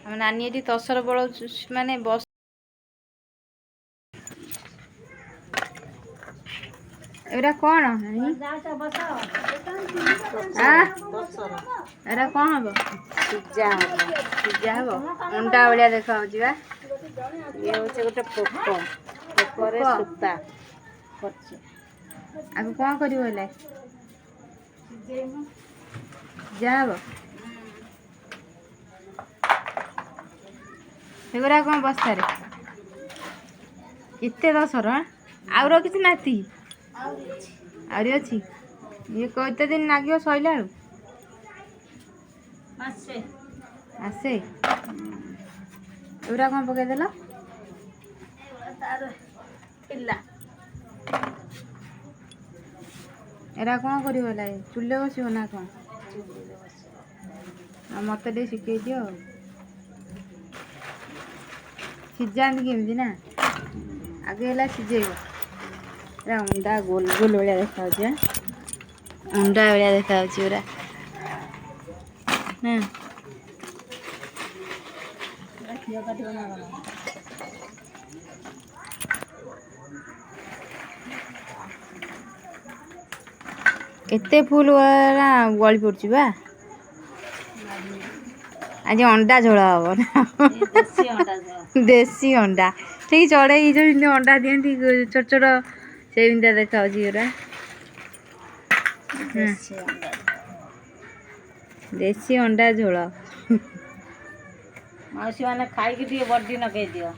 ଆମ ନାନୀ ଏଠି ତସର ବଳ ମାନେ ବସ ଏରା କଣ ଏରା କଣ ହବ? ସିଝା ହବ। ସିଝା ହବ। ଅଣ୍ଡା ଭଳିଆ ଦେଖାହଉଛି ବା। ଇଏ ହଉଛି ଗୋଟେ ପୋକ, ପୋକରେ ସୂତା ପଡିଛି। ଆକୁ କଣ କରିବ ହେଲେ? ସିଝା ହବ। ସେଗୁରା କଣ ବସ୍ତାରେ? ଏତେ ଦଶର ଆଉ ରଖିଛି ନାତି? ଆହୁରି ଅଛି। ଇଏ କେତେ ଦିନ ଲାଗିବ ସଇଲା ବେଳକୁ? ମାସେ। ଏଗୁରା କଣ ପକେଇଦେଲ? ଥିଲା। ଏରା କଣ କରିବ ହେଲା? ଚୁଲିରେ ବସିବ ନା କଣ? ଆଉ ମତେ ଟିକେ ଶିଖେଇ ଦିଅ ଆଉ। ସିଝାନ୍ତି କେମିତି ନା? ଆଗେ ହେଲା ସିଝେଇବ। ଏରା ଅଣ୍ଡା ଗୋଲ ଗୋଲ ଭଳିଆ ଦେଖାହଉଛି ବା। ଅଣ୍ଡା ଭଳିଆ ଦେଖାହଉଛି ପୁରା ନା? କ୍ଷୀର କାଟିବ ନା କଣ? କେତେ ଫୁଲ ଗଳି ପଡୁଛି ବା। ଆଜି ଅଣ୍ଡା ଝୋଳ ହବ ନା? ଦେଶୀ ଅଣ୍ଡା ଝୋଳ। ଦେଶୀ ଅଣ୍ଡା। ଠିକ ଚଢେଇ ଯେମିତି ଅଣ୍ଡା ଦିଅନ୍ତି ଛୋଟ ଛୋଟ ସେମିତିଆ ଦେଖାହଉଛି ଏଗୁରା। ଦେଶୀ ଅଣ୍ଡା ଝୋଳ। ଦେଶୀ ଅଣ୍ଡା ଝୋଳ। ମାଉସୀ ମାନେ ଖାଇକି ଟିକେ ବଡି ନଗେଇ ଦିଅ।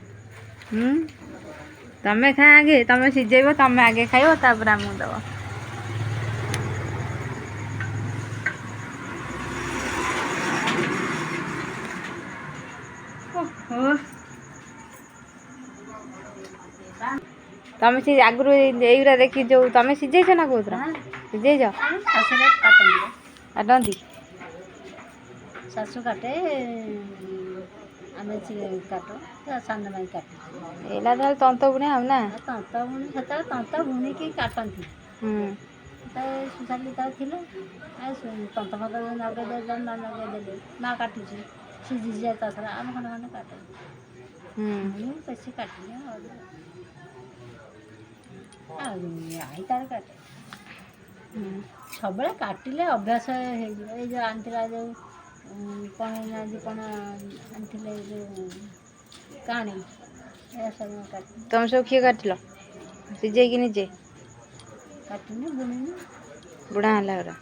ତମେ ଖା ଆଗେ, ତମେ ସିଝେଇବ, ତମେ ଆଗେ ଖାଇବ, ତାପରେ ଆମକୁ ଦବ। ଓହୋ। ତମେ ସେ ଆଗରୁ ଏଇଗୁରା ଦେଖି ଯୋଉ ତମେ ସିଝେଇଛ ନା କୋଉଥିର? ସିଝେଇଛ? କାଟନ୍ତି। ଶାଶୁ କାଟେ, ଆମେ କାଟୁ, ସାନ ମାଇଁ କାଟେ। ଏଇନା ତାହେଲେ ତନ୍ତ ବୁଣା ଆଉ ନା? ତନ୍ତ ବୁଣି ସେତେବେଳେ ତନ୍ତ ବୁଣିକି କାଟନ୍ତି। ସୁଶାଲି ତାର ଥିଲେ ତନ୍ତ ଫନ୍ତ ନଗେଇ ଦେଲେ ନ ନଗେଇ ଦେଲେ ମା କାଟୁଛି ସିଝିଯାଏ ତସର ଆମେ ଖଣ୍ଡେ ଖଣ୍ଡେ କାଟୁ। ମୁଁ ବେଶୀ କାଟେନି ଆଉ ଆଇ ତାର କାଟେ। ସବୁବେଳେ କାଟିଲେ ଅଭ୍ୟାସ ହେଇଯିବ। ଏଇ ଯେଉଁ ଆଣିଥିଲା ଯେଉଁ କଣ ଆଜି କଣ ଆଣିଥିଲେ ଯେଉଁ କାଣି ଏ ସବୁ କାଟି ତମେ ସବୁ କିଏ କାଟିଲ? ସିଝେଇକି ନିଜେ? କାଟିନି ବୁଣିନି। ବୁଣା ହେଲା ଏଗୁରା।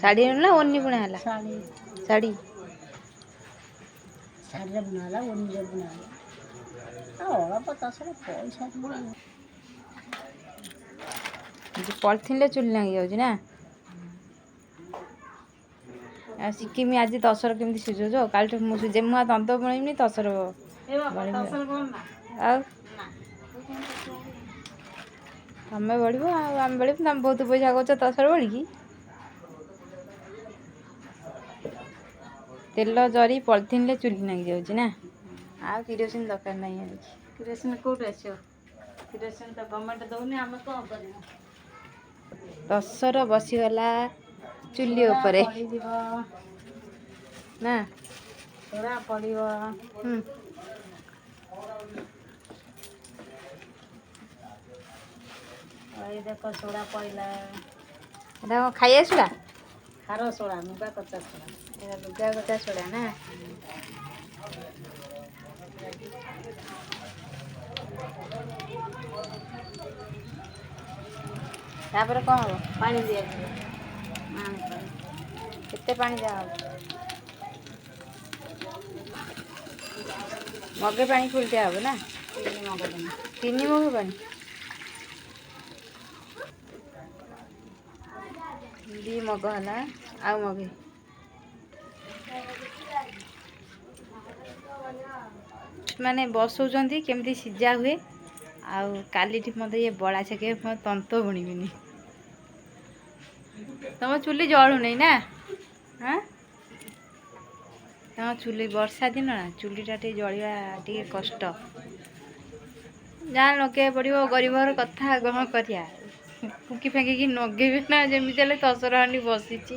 ଶାଢ଼ୀ ନା ଓନି ବୁଣା ହେଲା? ଶାଢ଼ୀ। ଶାଢ଼ୀ। ଶାଢ଼ୀରେ ବୁଣା ହେଲା, ଓନିରେ ବୁଣା ହେଲା। ଅଳପ ତସର ପଇସା ପଲିଥିନରେ ଚୁଲି ଲାଗି ଯାଉଛି ନା? ଆଉ ଶିଖିମି ଆଜି ତସର କେମିତି ସିଝଉଛ। କାଲିଠୁ ମୁଁ ସିଝେଇ ମୁଁ ଆଉ ତନ୍ତ ବୁଣିବିନି ତସର ଆଉ ତମେ ବଳିବ ଆଉ ଆମେ ବଳିବୁ। ତମେ ବହୁତ ପଇସା କରୁଛ ତସର ବଳିକି। ତେଲ ଜରି ପଲିଥିନରେ ଚୁଲି ଲାଗି ଯାଉଛି ନା? ଆଉ କିରୋସିନ ଦରକାର ନାହିଁ ଆଣିକି। କିରୋସିନ କୋଉଠୁ ଆସିବ? କିରୋସିନ ତ ଗଭର୍ଣ୍ଣମେଣ୍ଟ ଦଉନି, ଆମେ କଣ କରିବୁ? ତସର ବସିଗଲା ଚୁଲି ଉପରେ ନା? ସୋଡ଼ା ପଡ଼ିବ। ଏଇ ଦେଖ ସୋଡ଼ା ପଇଲା। ଏଟା କଣ ଖାଇବା ସୋଡ଼ା? ଖାର ସୋଡ଼ା, ଲୁଗା କଚା ସୋଡ଼ା। ଏଟା ଲୁଗା କଚା ସୋଡ଼ା ନା? ତାପରେ କଣ ହବ? ପାଣି ଦିଆଯିବ। କେତେ ପାଣି ଦିଆହବ? ମଗେ ପାଣି ଫୁଲ ଦିଆହବ ନା? 3 ମଗ ପାଣି। 3 ମଗ ପାଣି? 2 ମଗ ହେଲା, ଆଉ ମଗେ। ମାନେ ବସଉଛନ୍ତି କେମିତି ସିଝା ହୁଏ। ଆଉ କାଲିଠି ମତେ ଇଏ ବଳା ଶିଖେଇବେ, ମୁଁ ତନ୍ତ ବୁଣିବିନି। ତମ ଚୁଲି ଜଳୁନେଇ ନା? ତମ ଚୁଲି ବର୍ଷା ଦିନ ନା, ଚୁଲିଟା ଟିକେ ଜଳିବା ଟିକେ କଷ୍ଟ। ଯାହା ଲଗେଇବାକୁ ପଡ଼ିବ, ଗରିବ ଘର କଥା କଣ କରିବା। ଫୁଙ୍କି ଫାଙ୍କିକି ନଗେଇବେ ନା ଯେମିତି ହେଲେ ତସର ହାଣ୍ଡି ବସିଛି।